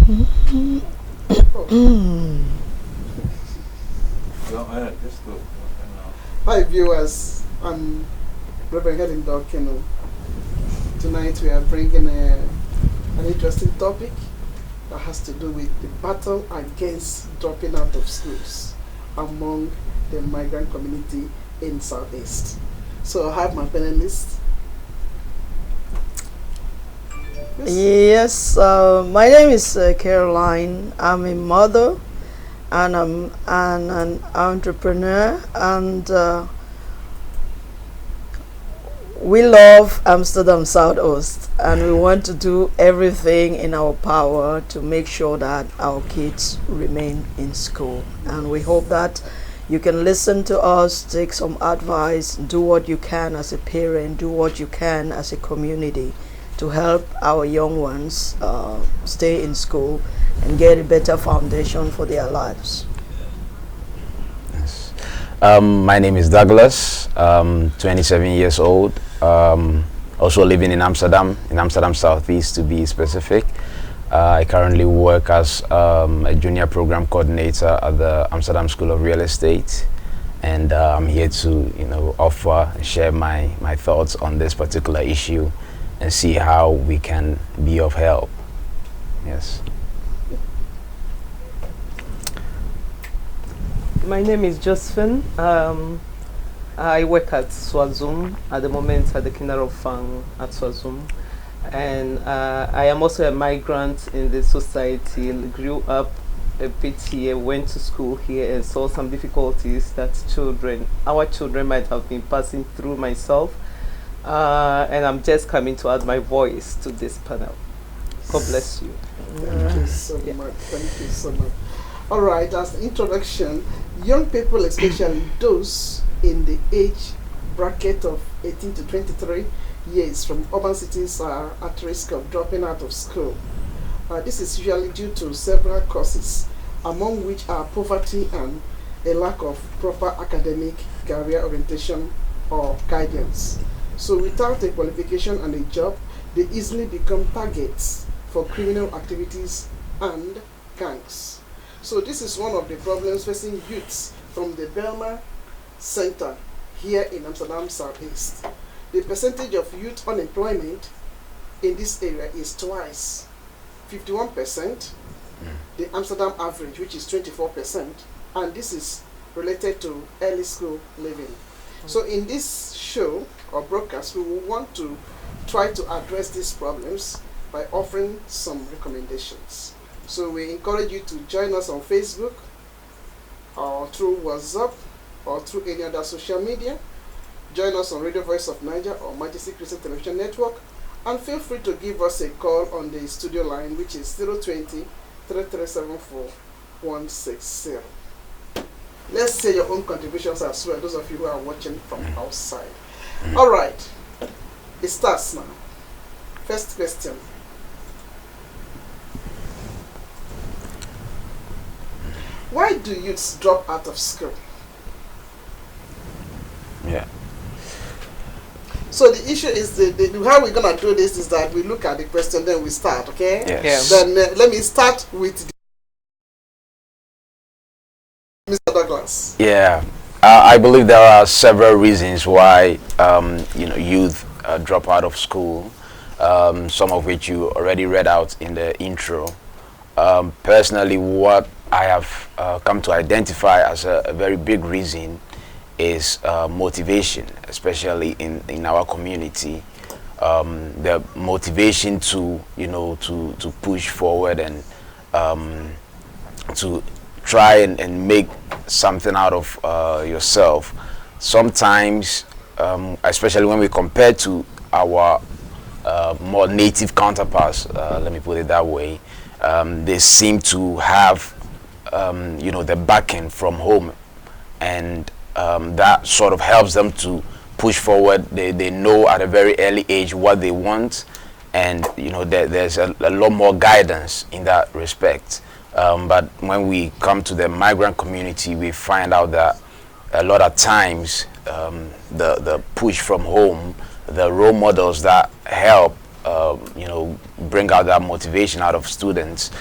Hi viewers, I'm Reverend Helen Dawkino. Tonight we are bringing an interesting topic that has to do with the battle against dropping out of schools among the migrant community in Southeast. So I have my panelists. Yes, my name is Caroline. I'm a mother and I'm an entrepreneur, and we love Amsterdam Southeast, and we want to do everything in our power to make sure that our kids remain in school. And we hope that you can listen to us, take some advice, do what you can as a parent, do what you can as a community to help our young ones stay in school and get a better foundation for their lives. Yes. My name is Douglas, 27 years old, also living in Amsterdam Southeast to be specific. I currently work as a junior program coordinator at the Amsterdam School of Real Estate, and I'm here to offer and share my thoughts on this particular issue and see how we can be of help. Yes. My name is Josephine. I work at Swazum at the moment at the Kinderopvang at Swazum, and I am also a migrant in the society. Grew up a bit here, went to school here, and saw some difficulties that our children might have been passing through myself. And I'm just coming to add my voice to this panel. God bless you. Thank you so much. Thank you so much. All right, as an introduction, young people, especially those in the age bracket of 18 to 23 years from urban cities, are at risk of dropping out of school. This is usually due to several causes, among which are poverty and a lack of proper academic career orientation or guidance. So without a qualification and a job, they easily become targets for criminal activities and gangs. So this is one of the problems facing youths from the Bijlmer Center here in Amsterdam Southeast. The percentage of youth unemployment in this area is twice 51%, the Amsterdam average, which is 24%, and this is related to early school living. So in this show or broadcast, we will want to try to address these problems by offering some recommendations. So we encourage you to join us on Facebook or through WhatsApp or through any other social media. Join us on Radio Voice of Niger or Majesty Christian Television Network, and feel free to give us a call on the studio line, which is 020 3374 160. Let's hear your own contributions as well, those of you who are watching from outside. All right, it starts now. First question. Why do youths drop out of school? Yeah. So the issue is how we're gonna do this is that we look at the question, then we start. Okay. Yes. Then let me start with Mr. Douglas. Yeah, I believe there are several reasons why youth drop out of school. Some of which you already read out in the intro. Personally, what I have come to identify as a very big reason is motivation, especially in our community. The motivation to to push forward and to try and make something out of yourself. Sometimes, especially when we compare to our more native counterparts, let me put it that way, they seem to have the backing from home, and that sort of helps them to push forward. They know at a very early age what they want, and there's a lot more guidance in that respect. But when we come to the migrant community, we find out that a lot of times the push from home, the role models that help bring out that motivation out of students,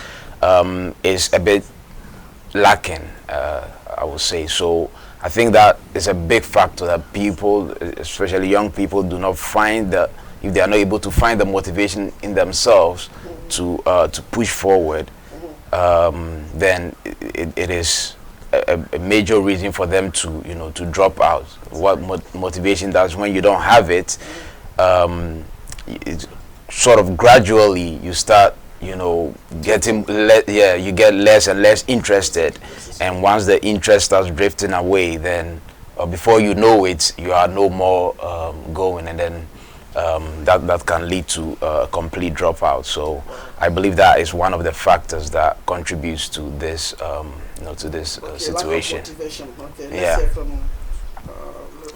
is a bit lacking, I would say. So I think that is a big factor that people, especially young people, do not find that if they are not able to find the motivation in themselves to push forward, then it is a major reason for them to to drop out. What motivation does, when you don't have it, it's sort of gradually you start getting you get less and less interested, and once the interest starts drifting away, then before you know it, you are no more going, and then that can lead to a complete dropout. So I believe that is one of the factors that contributes to this situation. Lack of motivation. Okay, let's Yeah. hear from,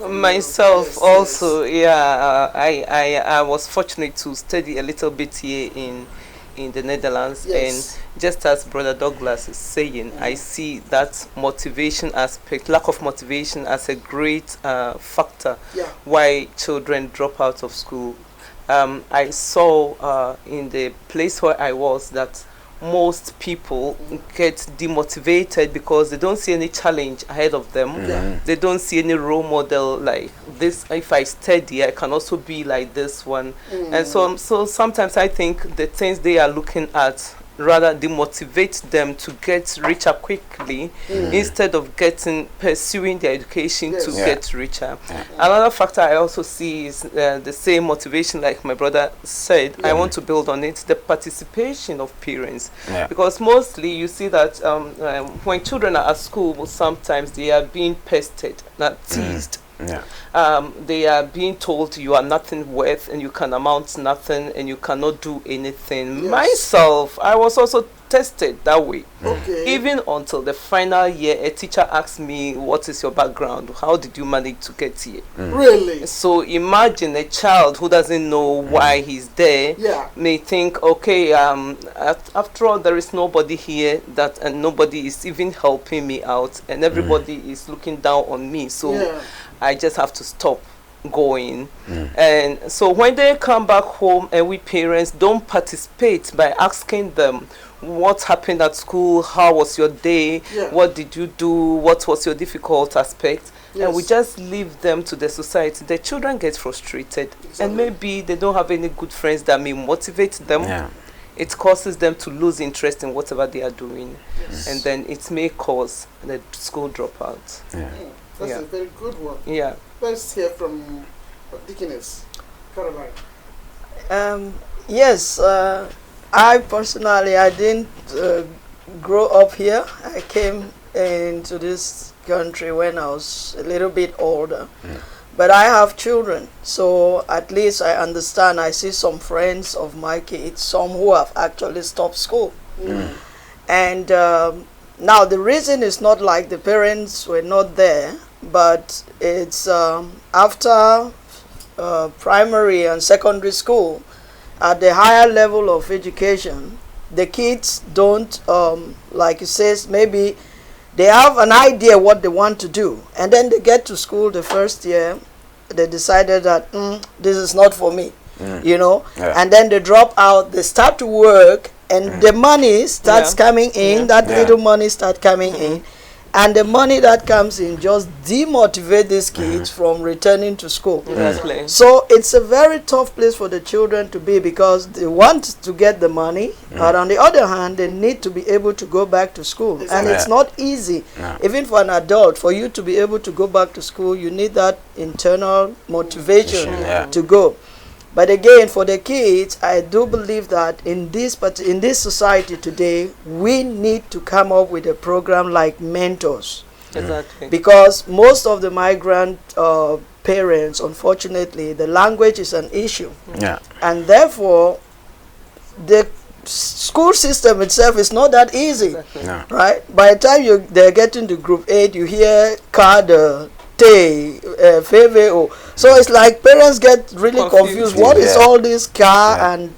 Myself yes, also, yeah, I was fortunate to study a little bit here in the Netherlands, Yes. and just as Brother Douglas is saying, I see that motivation aspect, lack of motivation, as a great factor Yeah. why children drop out of school. I saw in the place where I was that most people get demotivated because they don't see any challenge ahead of them. They don't see any role model like this. If I study, I can also be like this one. And so sometimes I think the things they are looking at rather demotivate them to get richer quickly instead of pursuing their education to get richer. Another factor I also see is the same motivation like my brother said. I want to build on it, the participation of parents. Because mostly you see that when children are at school, sometimes they are being pestered, not teased. They are being told you are nothing worth and you can amount to nothing and you cannot do anything. Myself, I was also tested that way. Even until the final year, a teacher asked me, what is your background? How did you manage to get here? Really? So imagine a child who doesn't know why he's there may think, okay, after all, there is nobody here and nobody is even helping me out and everybody is looking down on me. So I just have to stop going. And so when they come back home and we parents don't participate by asking them what happened at school, how was your day, what did you do, what was your difficult aspect, and we just leave them to the society, the children get frustrated. And maybe they don't have any good friends that may motivate them. It causes them to lose interest in whatever they are doing, and then it may cause the school dropout. That's a very good one. Let's hear from Deaconess Caroline. Yes, I personally, I didn't grow up here. I came into this country when I was a little bit older. But I have children, so at least I understand. I see some friends of my kids, some who have actually stopped school. And now the reason is not like the parents were not there, but it's after primary and secondary school, at the higher level of education, the kids don't, like it says, maybe they have an idea what they want to do. And then they get to school the first year, they decided that, this is not for me, and then they drop out, they start to work, and the money starts coming in, that little money starts coming in. And the money that comes in just demotivate these kids from returning to school. So it's a very tough place for the children to be because they want to get the money, but on the other hand, they need to be able to go back to school. And it's not easy. Even for an adult, for you to be able to go back to school, you need that internal motivation to go. But again, for the kids, I do believe that in this society today, we need to come up with a program like mentors. Because most of the migrant parents, unfortunately, the language is an issue. And therefore, the school system itself is not that easy. Right? By the time they're getting to group 8, you hear CAD, FVO. So it's like parents get really confused. What is all this car and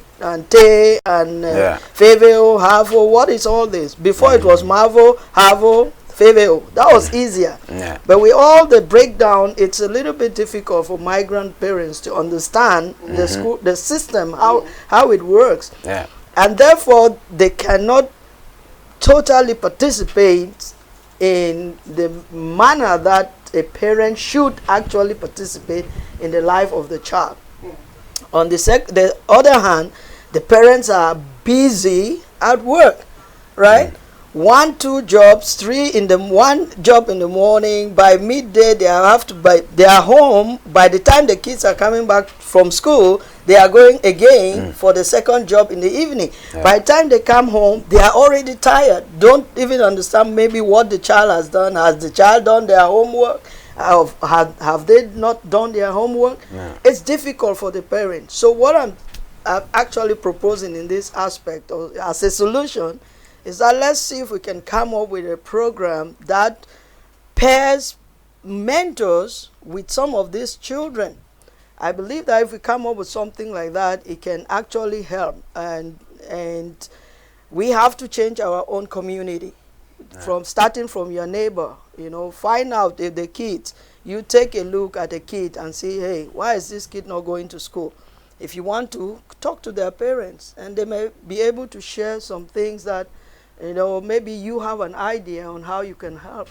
T and FVO, HAVO? What is all this? Before it was MAVO, HAVO, FVO. That was easier. But with all the breakdown, it's a little bit difficult for migrant parents to understand the school, the system, how it works. And therefore, they cannot totally participate in the manner that a parent should actually participate in the life of the child. On the other hand, the parents are busy at work, right? 1, 2 jobs, 3 in the one job in the morning. By midday, they are home. By the time the kids are coming back from school, they are going again for the second job in the evening. By the time they come home, they are already tired. Don't even understand maybe what the child has done. Has the child done their homework? Have they not done their homework? It's difficult for the parents. So what I'm actually proposing in this aspect, or as a solution, is that let's see if we can come up with a program that pairs mentors with some of these children. I believe that if we come up with something like that, it can actually help. And we have to change our own community, starting from your neighbor. You know, find out if the kids, you take a look at a kid and say, hey, why is this kid not going to school? If you want to, talk to their parents, and they may be able to share some things that, you know, maybe you have an idea on how you can help.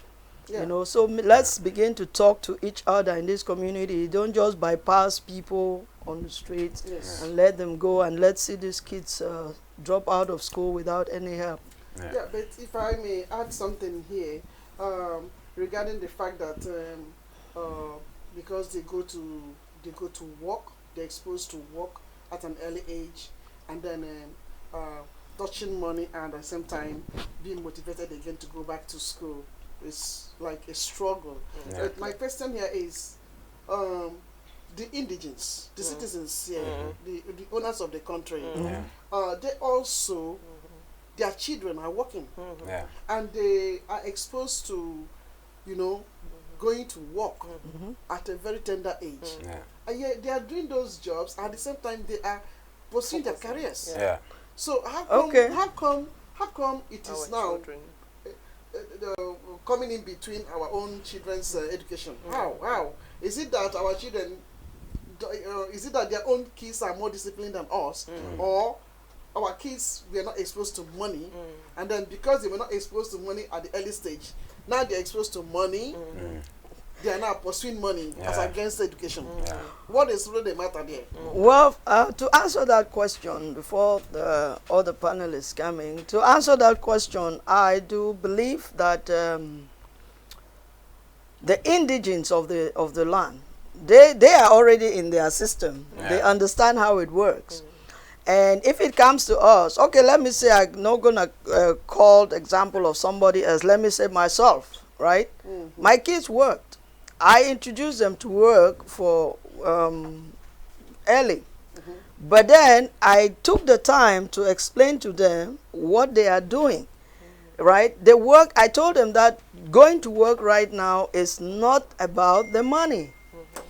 You know, so let's begin to talk to each other in this community. Don't just bypass people on the streets and let them go, and let's see these kids drop out of school without any help. Yeah, but if I may add something here regarding the fact that because they go to work, they're exposed to work at an early age, and then touching money, and at the same time being motivated again to go back to school is like a struggle. But my question here is the indigents, the citizens here, the owners of the country, they also, their children are working, and they are exposed to, you know, going to work at a very tender age. And yet they are doing those jobs, at the same time they are pursuing their careers. So how come it is now coming in between our own children's education? How is it that our children, is it that their own kids are more disciplined than us, or our kids were not exposed to money, and then because they were not exposed to money at the early stage, now they're exposed to money, they are now pursuing money as against education? What is really the matter there? Well, to answer that question, before the other panelists coming, to answer that question, I do believe that the indigents of the land, they are already in their system. They understand how it works. And if it comes to us, okay, let me say, I'm not going to call the example of somebody else. Let me say myself, right? My kids worked. I introduced them to work for early. But then I took the time to explain to them what they are doing, right? The work, I told them that going to work right now is not about the money.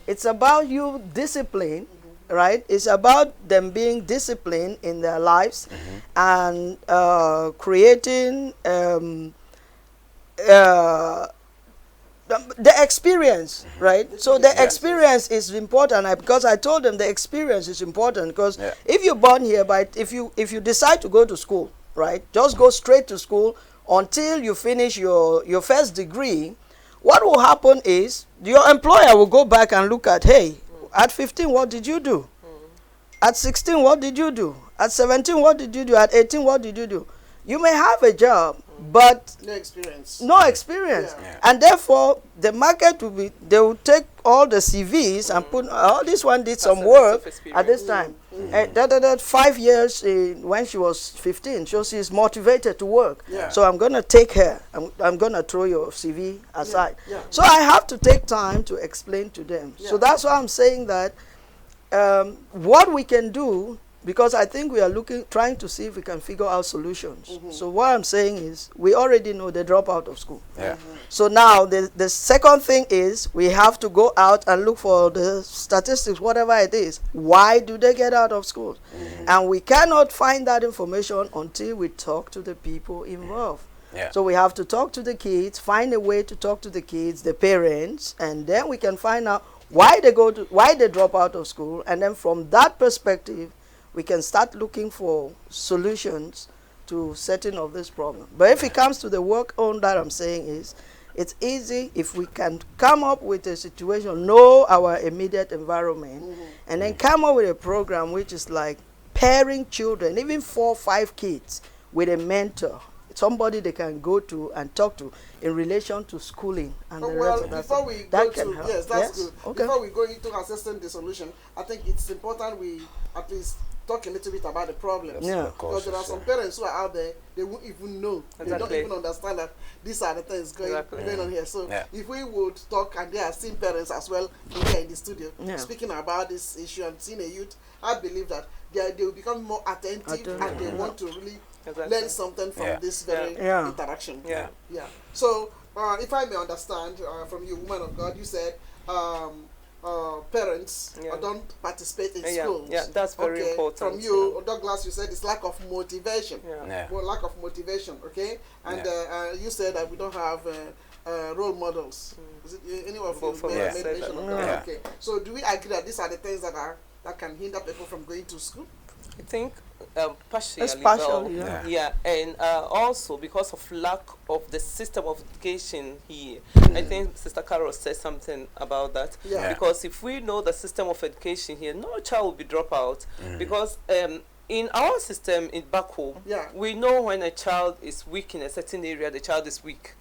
It's about you discipline, right? It's about them being disciplined in their lives and creating the experience, right? So the experience is important, because I told them the experience is important, because if you're born here, but if you decide to go to school, right, just go straight to school until you finish your first degree, what will happen is your employer will go back and look at, hey, at 15, what did you do? At 16, what did you do? At 17, what did you do? At 18, what did you do? You may have a job, but no experience. And therefore the market will be, they will take all the CVs and put, oh, this one did some work at this time. And that 5 years when she was 15, so she's motivated to work. So I'm going to take her. I'm going to throw your CV aside. So I have to take time to explain to them. So that's why I'm saying that what we can do, because I think we are trying to see if we can figure out solutions. So what I'm saying is, we already know they drop out of school. So now the second thing is, we have to go out and look for the statistics, whatever it is. Why do they get out of school? And we cannot find that information until we talk to the people involved. So we have to talk to the kids, find a way to talk to the kids, the parents, and then we can find out why they drop out of school, and then from that perspective, we can start looking for solutions to setting of this problem. But if it comes to the work on that, I'm saying is, it's easy if we can come up with a situation, know our immediate environment, and then come up with a program which is like pairing children, even 4 or 5 kids, with a mentor, somebody they can go to and talk to in relation to schooling and the rest of that. Before we that go can to help. yes, that's good. Okay. Before we go into assessing the solution, I think it's important we at least talk a little bit about the problems. Yeah. Because there are some parents who are out there, they won't even know. Exactly. They don't even understand that these are the things going on here. So if we would talk, and there are seen parents as well here in the studio speaking about this issue and seeing a youth, I believe that they will become more attentive and they want to really learn something from this very interaction. Yeah. So if I may understand from you, woman of God, you said parents don't participate in schools. Yeah, that's very important. From you, Douglas, you said it's lack of motivation. Well, lack of motivation, okay? And you said that we don't have role models. Is it any of you made mention of that? Okay. So do we agree that these are the things that can hinder people from going to school? I think partially. And also because of lack of the system of education here. I think Sister Carol said something about that. Because if we know the system of education here, no child will be dropped out. Because in our system in back home, we know when a child is weak in a certain area, the child is weak.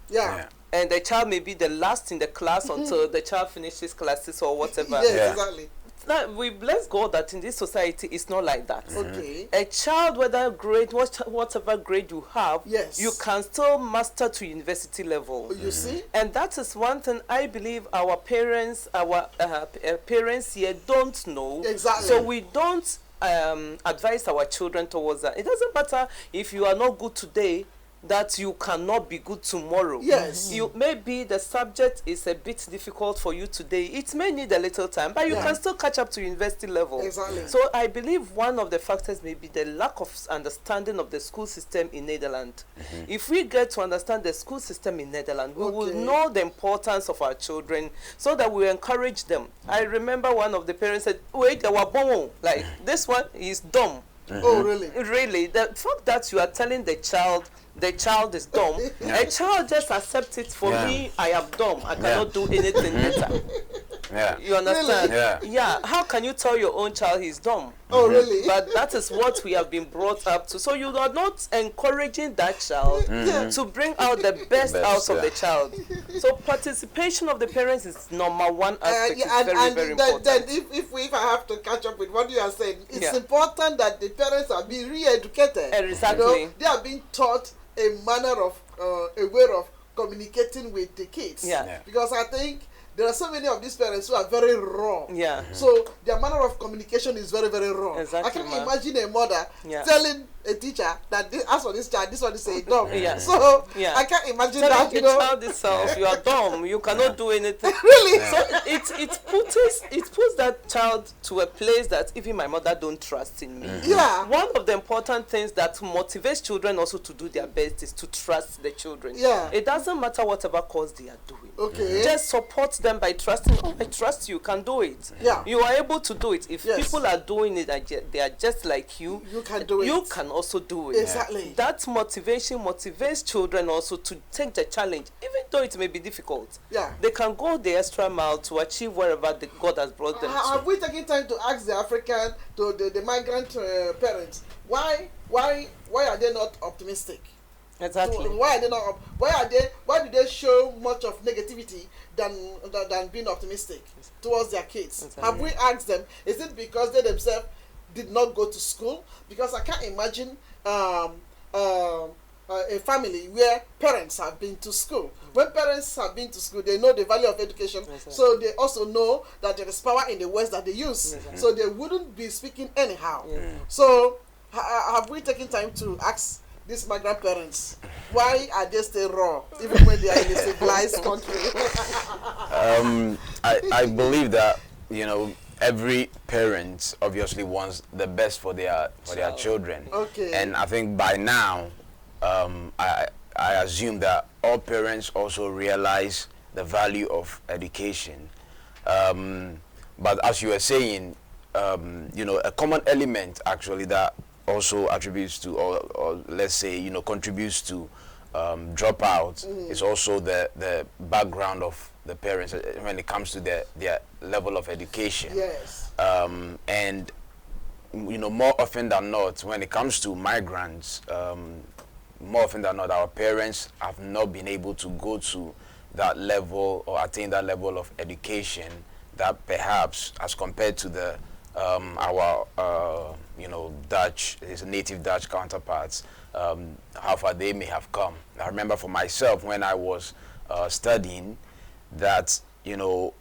And the child may be the last in the class until the child finishes classes or whatever. Exactly. Now, we bless God that in this society it's not like that. Okay. A child, whether grade, whatever grade you have, you can still master to university level. You see? And that is one thing I believe our parents here don't know. Exactly. So we don't advise our children towards that. It doesn't matter if you are not good today, that you cannot be good tomorrow. Yes. You maybe the subject is a bit difficult for you today. It may need a little time, but you can still catch up to university level. Exactly. So I believe one of the factors may be the lack of understanding of the school system in Netherlands. If we get to understand the school system in Netherlands, we will know the importance of our children so that we encourage them. I remember one of the parents said, wait, they were born like this one is dumb. Oh, really? Really, the fact that you are telling the child is dumb, a child just accepts it. For me, I am dumb. I cannot do anything better. You understand? Really? How can you tell your own child he's dumb? Oh, really? But that is what we have been brought up to. So you are not encouraging that child to bring out the best out of the child. So participation of the parents is number one aspect. It's very important. Then if I have to catch up with what you are saying, it's important that the parents are being re-educated. Exactly. You know, they are being taught a manner of, a way of communicating with the kids. Because I think there are so many of these parents who are very raw. So their manner of communication is very, very raw. Exactly, I can imagine a mother telling a teacher that as for this child, this one is a dumb. So I can't imagine telling that. the child itself, you are dumb. You cannot do anything. Really? So it puts that child to a place that even my mother don't trust in me. One of the important things that motivates children also to do their best is to trust the children. It doesn't matter whatever course they are doing. Just support them by trusting. Oh, I trust you can do it. You are able to do it. If people are doing it, they are just like you. You can do it. You can also do it. Exactly. That motivation motivates children also to take the challenge, even though it may be difficult. They can go the extra mile to achieve wherever God has brought them to. Have we taken time to ask the African, the migrant parents, why are they not optimistic? Exactly. So why are they not? Why do they show much of negativity than being optimistic towards their kids? Exactly. Have we asked them? Is it because they themselves did not go to school? Because I can't imagine a family where parents have been to school. When parents have been to school, they know the value of education. So they also know that there is power in the words that they use. So they wouldn't be speaking anyhow. So have we taken time to ask these migrant parents, why are they still raw even when they are in a civilized country? I believe that, you know, every parent obviously wants the best for their children. And I think by now, I assume that all parents also realize the value of education. But as you were saying, you know, a common element actually that also attributes to, or let's say, you know, contributes to dropouts is also the background of the parents when it comes to their level of education. Yes. And you know, more often than not, when it comes to migrants, more often than not, our parents have not been able to go to that level or attain that level of education that perhaps, as compared to the our you know, his native Dutch counterparts, how far they may have come. I remember for myself when I was studying that, you know,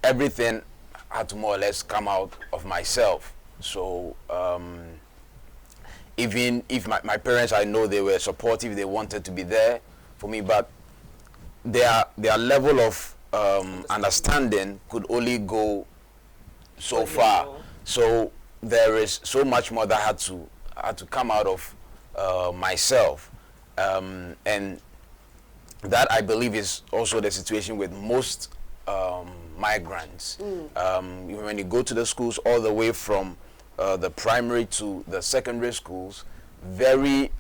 everything had to more or less come out of myself. So even if my parents, I know they were supportive, they wanted to be there for me, but their level of understanding could only go so far. So there is so much more that had to come out of myself, and that, I believe, is also the situation with most migrants. When you go to the schools, all the way from the primary to the secondary schools, very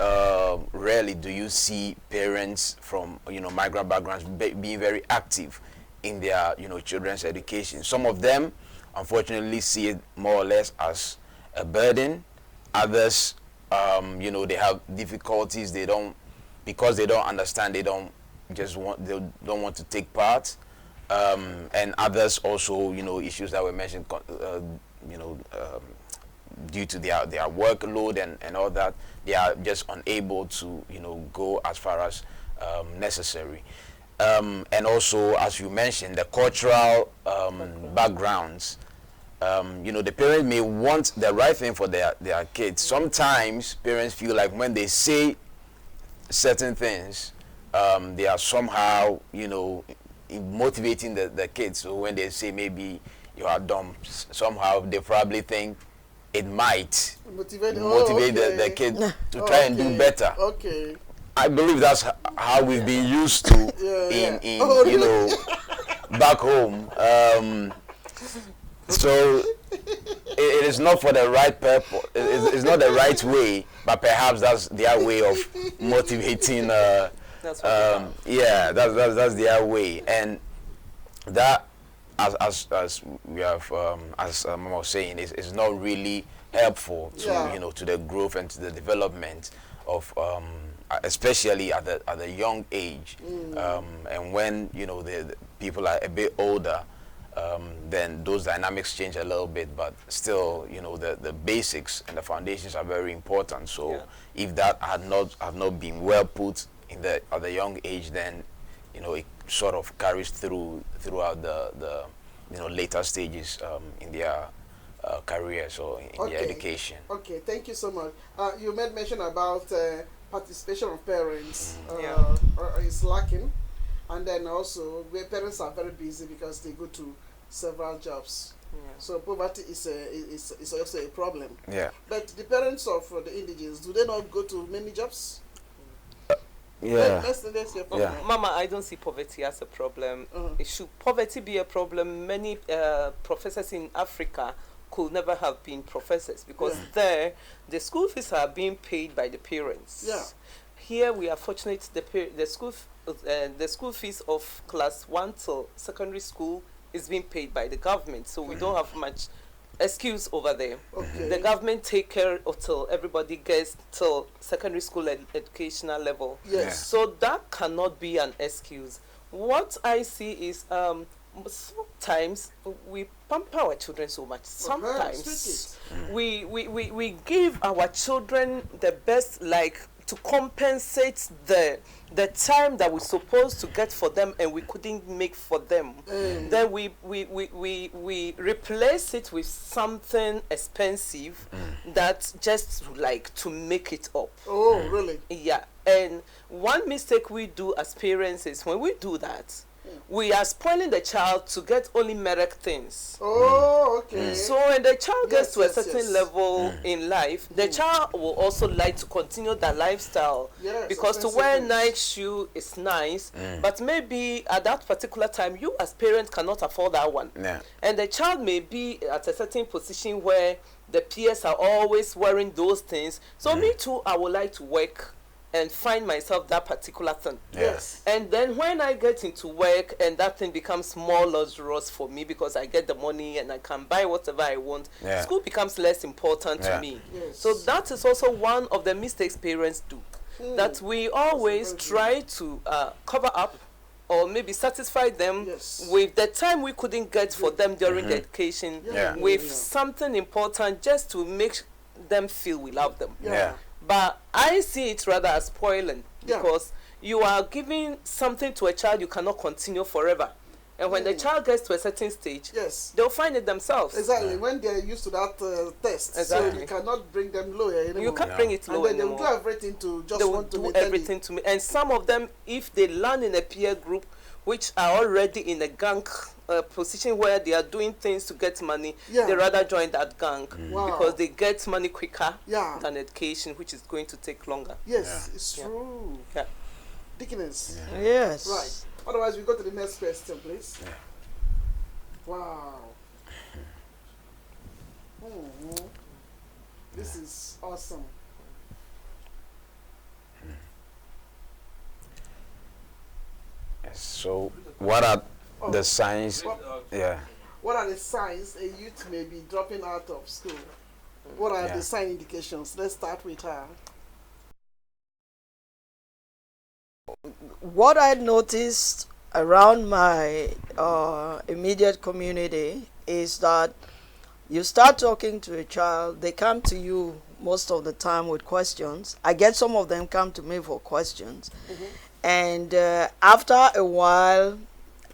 rarely do you see parents from, you know, migrant backgrounds being very active in their, you know, children's education. Some of them, unfortunately, see it more or less as a burden. Others, you know, they have difficulties. They don't, because they don't understand, they don't want to take part. And others also, you know, issues that were mentioned, you know, due to their workload and all that, they are just unable to, you know, go as far as necessary. And also, as you mentioned, the cultural backgrounds. You know, the parents may want the right thing for their kids. Sometimes parents feel like when they say certain things, they are somehow, you know, motivating the kids. So when they say maybe you are dumb, somehow they probably think it might motivate the kid to try and do better. Okay. I believe that's how we've been used to in you know, back home. So it is not for the right purpose. It's not the right way, but perhaps that's their way of motivating. That's their way, and that, as we have, as Mama was saying, is not really helpful to you know, to the growth and to the development of especially at the young age. And when, you know, the people are a bit older, then those dynamics change a little bit, but still, you know, the basics and the foundations are very important. So if that have not been well put in at the young age, then, you know, it sort of carries throughout the you know, later stages in their careers or in their education. Okay, thank you so much. You made mention about participation of parents is lacking, and then also where parents are very busy because they go to several jobs. So poverty is also a problem. But the parents of the indigenous, do they not go to many jobs? Mama, I don't see poverty as a problem. Should poverty be a problem, many professors in Africa could never have been professors, because there the school fees are being paid by the parents. Here we are fortunate the school fees of class 1 till secondary school is being paid by the government, so we don't have much excuse over there. The government take care till everybody gets till secondary school educational level. So that cannot be an excuse. What I see is sometimes we pamper our children so much. Sometimes we give our children the best, like, to compensate the time that we're supposed to get for them and we couldn't make for them. Then we replace it with something expensive that just like to make it up. Really? Yeah. And one mistake we do as parents is when we do that, we are spoiling the child to get only merit things. So when the child gets to a certain level in life, the child will also like to continue that lifestyle, because to wear nice shoe is nice, but maybe at that particular time you as parents cannot afford that one. And the child may be at a certain position where the peers are always wearing those things. So me too, I would like to work and find myself that particular thing. Yes. And then when I get into work and that thing becomes more luxurious for me because I get the money and I can buy whatever I want, school becomes less important to me. Yes. So that is also one of the mistakes parents do, that we always try to cover up or maybe satisfy them with the time we couldn't get for them during the education with something important just to make them feel we love them. But I see it rather as spoiling because you are giving something to a child you cannot continue forever. And when the child gets to a certain stage, they'll find it themselves. Exactly. When they're used to that test, so you cannot bring them lower anymore. You can't bring it lower anymore. And then they will do everything to just they want to do everything to me. And some of them, if they learn in a peer group, which are already in a gang position where they are doing things to get money, they rather join that gang because they get money quicker than education, which is going to take longer. Yes, it's true. Dickiness. Yes. Right. Otherwise, we go to the next question, please. Wow. This is awesome. So, what are the signs? What are the signs a youth may be dropping out of school? What are the sign indications? Let's start with her. What I noticed around my immediate community is that you start talking to a child, they come to you most of the time with questions. I get some of them come to me for questions. And after a while,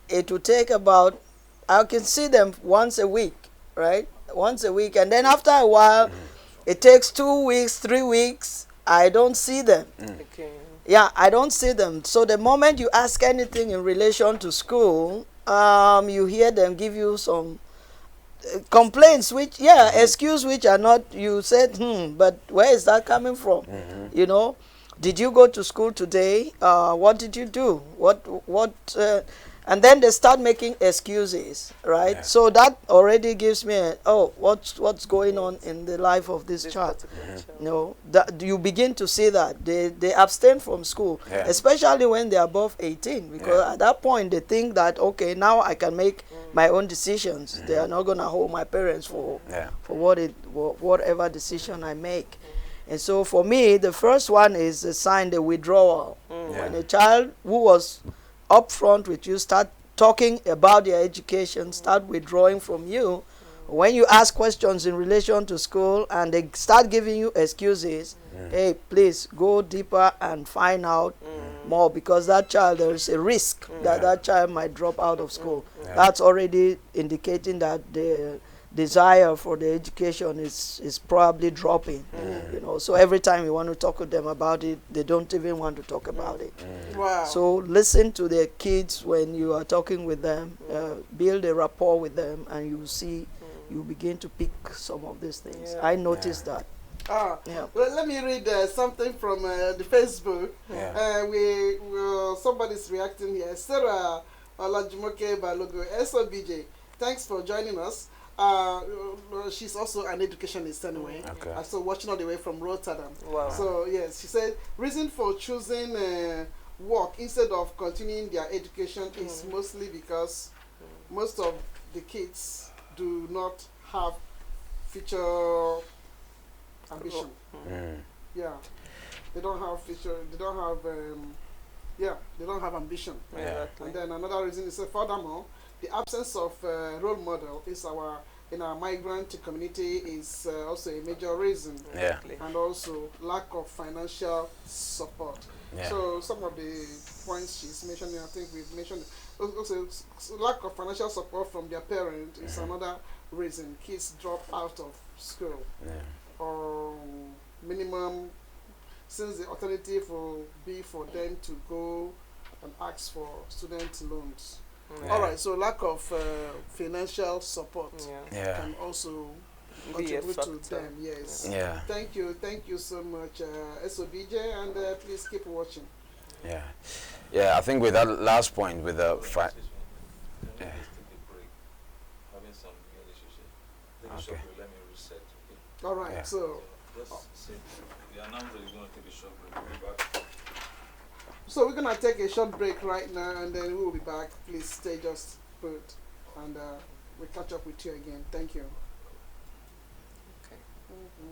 it will take about, I can see them once a week, right? Once a week. And then after a while, it takes 2 weeks, 3 weeks, I don't see them. Yeah, I don't see them. So the moment you ask anything in relation to school, you hear them give you some complaints, which, excuse which are not, you said, but where is that coming from? You know? Did you go to school today? What did you do? And then they start making excuses, right? So that already gives me what's going on in the life of this child. No, that you begin to see that they abstain from school, especially when they're above 18, because at that point they think that, okay, now I can make my own decisions. They are not going to hold my parents for whatever decision I make. And so for me, the first one is a sign, the withdrawal. When a child who was up front with you start talking about their education, start withdrawing from you. When you ask questions in relation to school and they start giving you excuses, hey, please go deeper and find out more, because that child, there is a risk that that child might drop out of school. That's already indicating that the desire for the education is probably dropping. You know, so every time you want to talk with them about it, they don't even want to talk about it. Wow. So listen to the kids when you are talking with them, build a rapport with them, and you see, you begin to pick some of these things. I noticed that. Well, let me read something from the Facebook. Somebody's reacting here. Sarah Olajumoke Balogo, SOBJ, thanks for joining us. She's also an educationist anyway. So watching all the way from Rotterdam. Wow. So yes, she said reason for choosing work instead of continuing their education is mostly because most of the kids do not have future ambition. Yeah, they don't have future. They don't have they don't have ambition. And then another reason is furthermore, the absence of role model in our migrant community is also a major reason. And also lack of financial support. So some of the points she's mentioning, I think we've mentioned. Also, lack of financial support from their parent is another reason kids drop out of school. Or minimum, since the alternative will be for them to go and ask for student loans. All right, so lack of financial support can also contribute to them. Yes. Thank you so much, SOBJ, and please keep watching. I think with that last point, with the All right, Yeah. so Just say, the announcer is going to take a short break. We'll be back. we're gonna take a short break right now, and then we will be back. Please stay just put, and we'll catch up with you again. Thank you. Okay. Mhm.